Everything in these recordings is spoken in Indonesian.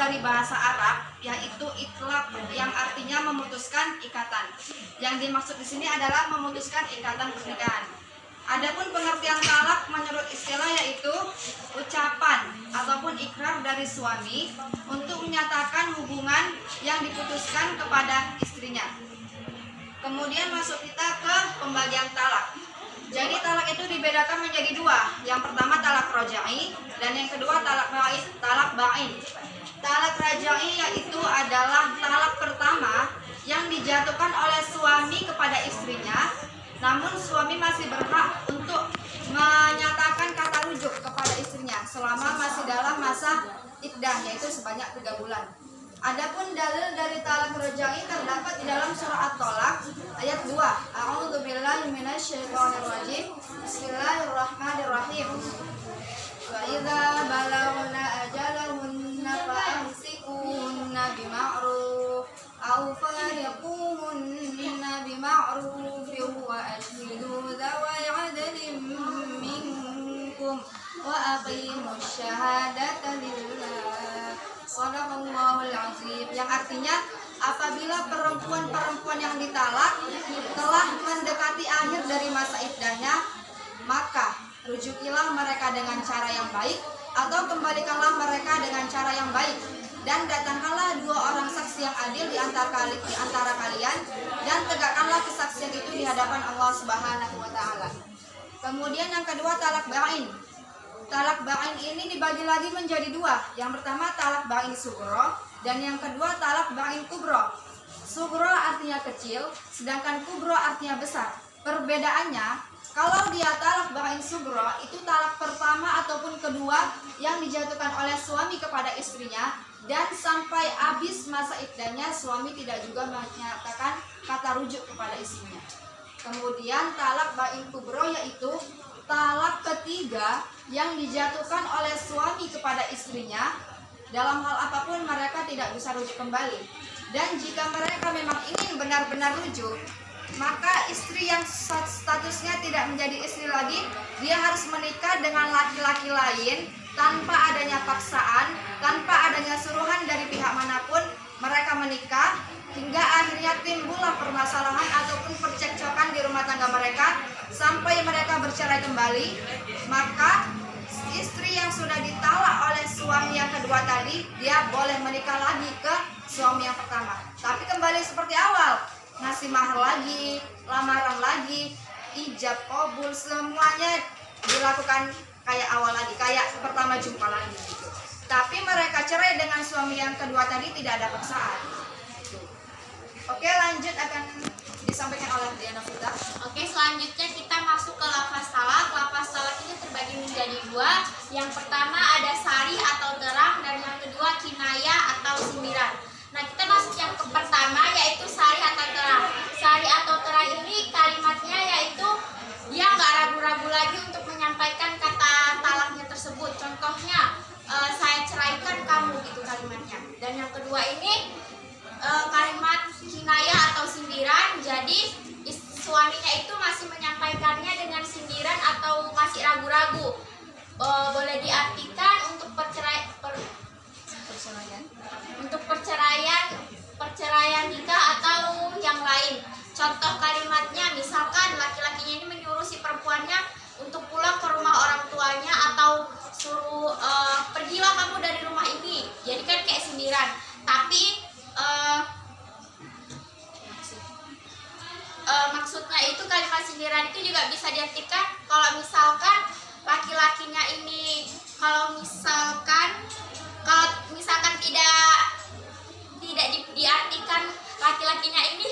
dari bahasa Arab, yaitu itlaq, yang artinya memutuskan ikatan. Yang dimaksud di sini adalah memutuskan ikatan pernikahan. Adapun pengertian talak menurut istilah yaitu ucapan ataupun ikrar dari suami untuk menyatakan hubungan yang diputuskan kepada istrinya. Kemudian masuk kita ke pembagian talak. Jadi talak itu dibedakan menjadi dua. Yang pertama talak roja'i dan yang kedua talak ba'in. Talak roja'i yaitu adalah talak pertama yang dijatuhkan oleh suami kepada istrinya, namun suami masih berhak untuk menyatakan kata rujuk kepada istrinya selama masih dalam masa iddah, yaitu sebanyak 3 bulan. Adapun dalil dari talak roja'i terdapat di dalam surah At-Tolak ayat 2. A'udzubillahi minasyaitonirrajim. Bismillahirrahmanirrahim. Wa idza balagna ajalahunna fa'amsikuhunna bima'ruf aw fariquhunna bima'rufin wa ashhidu dzawai 'adlin minkum wa aqimus syahadata lillah. Shadaqallahul azim. Yang artinya apabila perempuan-perempuan yang ditalak telah mendekati akhir dari masa iddahnya, maka rujukilah mereka dengan cara yang baik atau kembalikanlah mereka dengan cara yang baik, dan datangkanlah 2 orang saksi yang adil di antara kalian, dan tegakkanlah kesaksian itu di hadapan Allah Subhanahu wa taala. Kemudian yang kedua talak ba'in. Talak ba'in ini dibagi lagi menjadi 2. Yang pertama talak ba'in sugro dan yang kedua talak ba'in kubro. Sugro artinya kecil, sedangkan kubro artinya besar. Perbedaannya, kalau dia talak ba'in sugro itu talak pertama ataupun kedua yang dijatuhkan oleh suami kepada istrinya, dan sampai habis masa iddahnya suami tidak juga menyatakan kata rujuk kepada istrinya. Kemudian talak ba'in kubro yaitu talak ketiga yang dijatuhkan oleh suami kepada istrinya, dalam hal apapun mereka tidak bisa rujuk kembali. Dan jika mereka memang ingin benar-benar rujuk, maka istri yang statusnya tidak menjadi istri lagi, dia harus menikah dengan laki-laki lain tanpa adanya paksaan, tanpa adanya suruhan dari pihak manapun. Mereka menikah hingga akhirnya timbullah permasalahan ataupun percekcokan di rumah tangga mereka sampai mereka bercerai kembali. Maka istri yang sudah ditalak oleh suami yang kedua tadi, dia boleh menikah lagi ke suami yang pertama, tapi kembali seperti awal, ngasih mahar lagi, lamaran lagi, ijab qabul, semuanya dilakukan kayak awal lagi, kayak pertama jumpa lagi gitu. Tapi mereka cerai dengan suami yang kedua tadi tidak ada paksaan. Oke, lanjut akan disampaikan oleh Diana Fita. Oke, selanjutnya kita masuk ke lafaz talak. Lafaz talak ini terbagi menjadi 2. Yang pertama ada sari atau terang, dan yang kedua kinaya atau sindiran. Nah, kita masuk yang ke pertama yaitu sari atau terang. Sari atau terang ini kalimatnya yaitu dia nggak ragu-ragu lagi untuk menyampaikan kata talaknya tersebut. Contohnya, saya ceraikan kamu, gitu kalimatnya. Dan yang kedua ini kalimat kinaya atau sindiran. Jadi suaminya itu masih menyampaikannya dengan sindiran atau masih ragu-ragu. Boleh diartikan untuk perceraian nikah atau yang lain. Contoh kalimatnya, misalkan laki-lakinya ini menyuruh si perempuannya untuk pulang ke rumah orang tuanya atau suruh pergilah kamu dari rumah ini. Jadi kan kayak sindiran. Tapi maksudnya itu kalimat sindiran itu juga bisa diartikan kalau misalkan laki-lakinya ini kalau misalkan tidak diartikan laki-lakinya ini,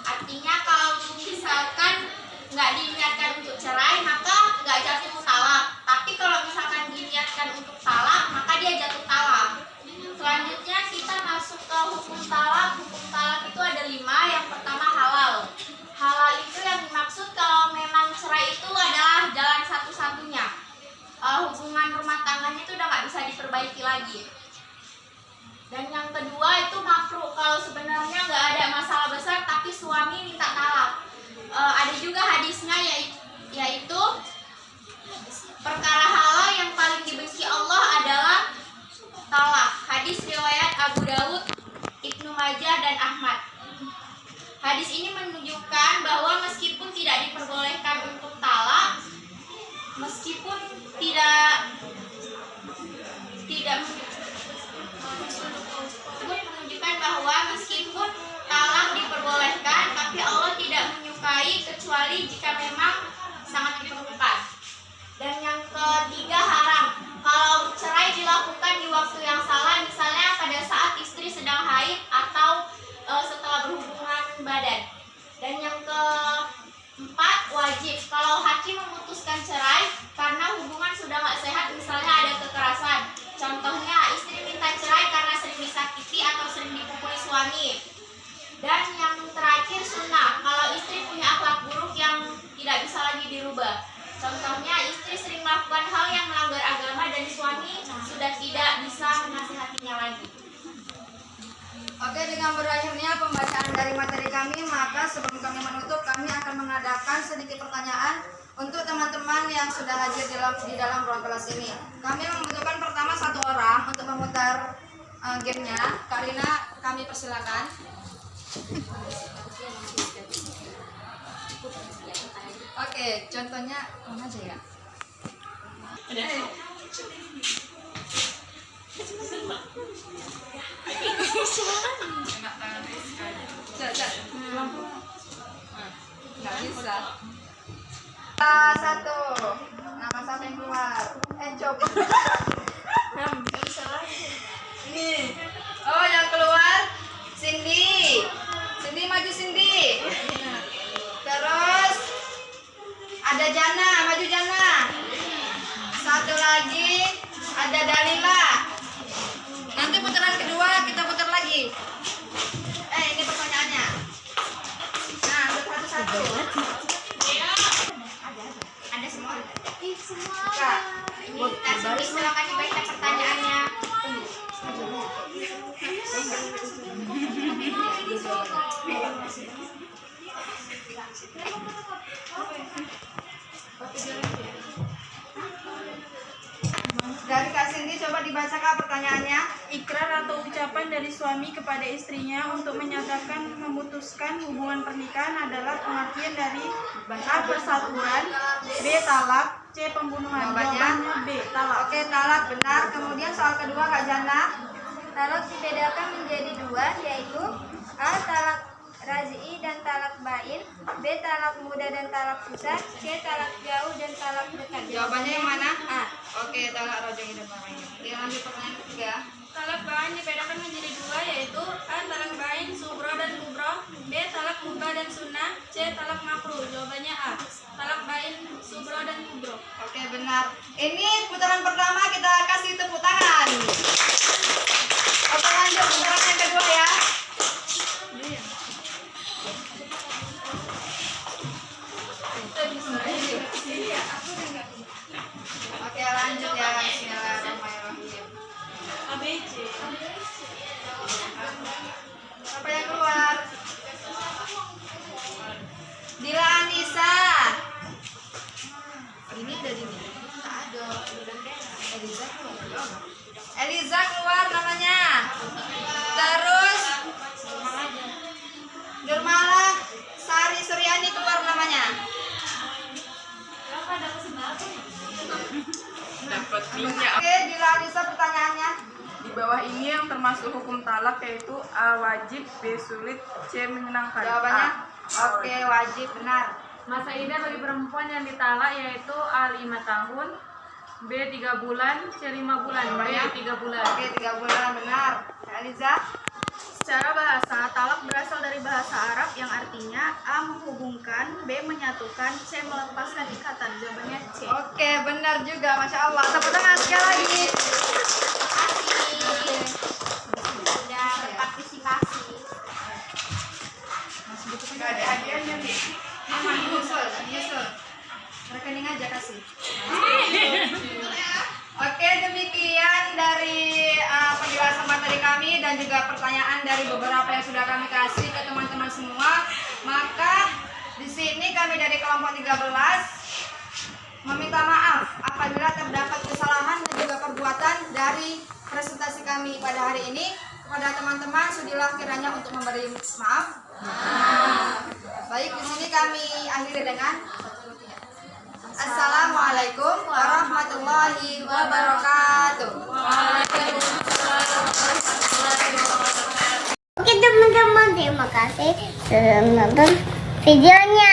artinya kalau misalkan nggak diniatkan untuk cerai maka nggak jatuh talak. Tapi kalau misalkan diniatkan untuk talak maka dia jatuh talak. Selanjutnya kita masuk ke hukum talak. Hukum talak itu ada 5. Yang pertama halal. Halal itu yang dimaksud kalau memang cerai itu adalah jalan satu-satunya. Hubungan rumah tangganya itu udah nggak bisa diperbaiki lagi. Dan yang kedua itu makruh, kalau sebenarnya nggak ada masalah besar tapi suami minta talak. Ada juga hadisnya yaitu perkara halal yang paling dibenci Allah adalah talak. Majah dan Ahmad. Hadis ini menunjukkan bahwa meskipun tidak diperbolehkan untuk talak, meskipun menunjukkan bahwa meskipun talak diperbolehkan, tapi Allah tidak menyukai kecuali jika memang sangat diperlukan. Dan yang ketiga, haram kalau cerai dilakukan di waktu yang salah, misalnya pada saat istri sedang haid atau setelah berhubungan badan. Dan yang keempat, wajib kalau hakim memutuskan cerai karena hubungan sudah nggak sehat, misalnya ada kekerasan. Contohnya, istri minta cerai karena sering disakiti atau sering dipukuli suami. Dan yang terakhir, sunnah kalau istri punya akhlak buruk yang tidak bisa lagi dirubah. Contohnya, istri sering melakukan hal yang melanggar agama dan suami sudah tidak bisa menasihatinya lagi. Oke, dengan berakhirnya pembacaan dari materi kami, maka sebelum kami menutup, kami akan mengadakan sedikit pertanyaan untuk teman-teman yang sudah hadir di dalam ruang kelas ini. Kami membutuhkan pertama 1 orang untuk memutar gamenya. Karina, kami persilakan. Oke, contohnya mana aja ya? Nggak bisa. Satu, nama siapa yang keluar? Coba. Ini. Oh, yang keluar Cindy. Cindy maju Cindy. Terus ada Jana, maju Jana. Satu lagi ada Dalila. Nanti putaran kedua kita putar lagi. Ini pertanyaannya. Nah, satu-satu. Ada semua. Semua. Ini silakan dibaca pertanyaannya. Dari Kak Cindy, coba dibaca Kak pertanyaannya. Ikrar atau ucapan dari suami kepada istrinya untuk menyatakan memutuskan hubungan pernikahan adalah pengertian dari A. Persatuan, B. Talak, C. Pembunuhan. Jawabannya B. Talak. Oke, talak benar. Kemudian soal kedua Kak Jana. Talak dibedakan menjadi 2, yaitu A. Talak raj'i dan talak bain, B. Talak muda dan talak susah, C. Talak jauh dan talak dekat. Jawabannya yang mana? A. Oke, talak raj'i dan talak bain. Oke, lanjut pertanyaan ketiga. Talak bain dibedakan menjadi 2, yaitu A. Talak bain, subro dan kubro, B. Talak muka dan sunnah, C. Talak makruh. Jawabannya A. Talak bain, subro dan kubro. Oke, benar. Ini putaran pertama, kita kasih tepuk tangan. Oke, lanjut putaran yang kedua ya. Oke, lanjut ya. Bismillahirrahmanirrahim. ABC. Siapa yang keluar? Dila Anissa. Ini ada di sini. Nggak ada. Eliza keluar. Eliza keluar namanya. Terus Nurmala Sari Suryani keluar namanya. Dapat minyak. Oke, Dila Anissa pertanyaannya. Di bawah ini yang termasuk hukum talak yaitu A. Wajib, B. Sulit, C. Menyenangkan. Jawabannya A. oke, wajib benar. Masa idah bagi perempuan yang ditalak yaitu A. 5 tahun, B. 3 bulan, C. 5 bulan, D. 3 bulan. Oke, 3 bulan benar. Eliza. Secara bahasa, talak berasal dari bahasa Arab yang artinya A. menghubungkan, B. menyatukan, C. melepaskan ikatan. Jawabannya C. Oke, benar juga, masya Allah. Tepuk tangan sekali lagi. Sudah berpartisipasi. Gak ada hadiahnya nih. Aman, nyusul. Rekening aja kasih. Oke, demikian dari penjelasan materi kami dan juga pertanyaan dari beberapa yang sudah kami kasih ke teman-teman semua. Maka di sini kami dari kelompok 13 meminta maaf apabila terdapat kesalahan dan juga perbuatan dari presentasi kami pada hari ini kepada teman-teman teman-teman sudilah kiranya untuk memberi maaf. Baik, di sini kami akhiri dengan Assalamualaikum warahmatullahi wabarakatuh. Oke teman-teman, terima kasih sudah menonton videonya.